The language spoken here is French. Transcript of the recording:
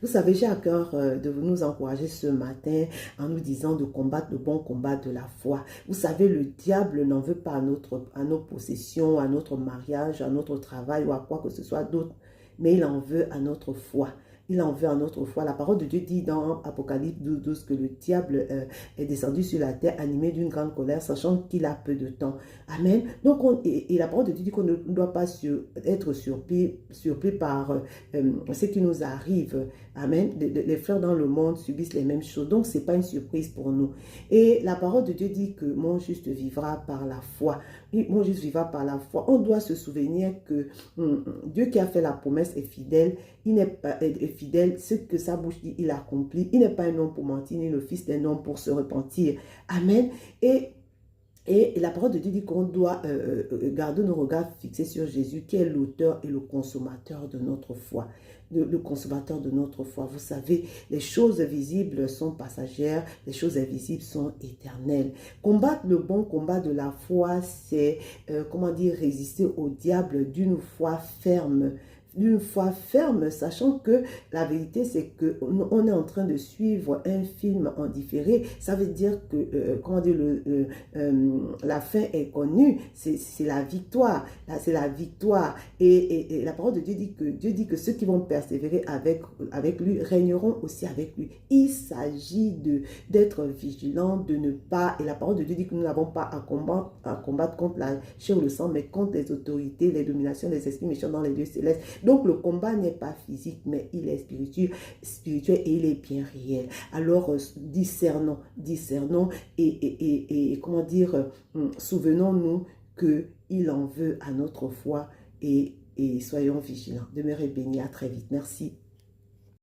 Vous savez, j'ai à cœur de nous encourager ce matin en nous disant de combattre le bon combat de la foi. Vous savez, le diable n'en veut pas à nos possessions, à notre mariage, à notre travail ou à quoi que ce soit d'autre, mais il en veut à notre foi. Il en veut à notre foi. La parole de Dieu dit dans Apocalypse 12 que le diable est descendu sur la terre animé d'une grande colère, sachant qu'il a peu de temps. Amen. Donc, et la parole de Dieu dit qu'on ne doit pas être surpris par ce qui nous arrive. Amen. Les frères dans le monde subissent les mêmes choses. Donc, ce n'est pas une surprise pour nous. Et la parole de Dieu dit que mon juste vivra par la foi. Mon juste vivra par la foi. On doit se souvenir que Dieu qui a fait la promesse est fidèle. Il n'est pas fidèle. Ce que sa bouche dit, il accomplit. Il n'est pas un homme pour mentir, ni le fils d'un homme pour se repentir. Amen. Et la parole de Dieu dit qu'on doit garder nos regards fixés sur Jésus, qui est l'auteur et le consommateur de notre foi. Le consommateur de notre foi. Vous savez, les choses visibles sont passagères, les choses invisibles sont éternelles. Combattre le bon combat de la foi, c'est, comment dire, résister au diable d'une foi ferme. D'une foi ferme, sachant que la vérité, c'est qu'on est en train de suivre un film en différé. Ça veut dire que, comment dire, la fin est connue, c'est la victoire. Là, c'est la victoire. Et la parole de Dieu dit que ceux qui vont persévérer avec lui régneront aussi avec lui. Il s'agit d'être vigilant, de ne pas... Et la parole de Dieu dit que nous n'avons pas à combattre contre la chair ou le sang, mais contre les autorités, les dominations, les esprits méchants dans les lieux célestes. Donc, le combat n'est pas physique, mais il est spirituel et il est bien réel. Alors, discernons et comment dire, souvenons-nous qu'il en veut à notre foi et soyons vigilants. Demeurez bénis, à très vite. Merci.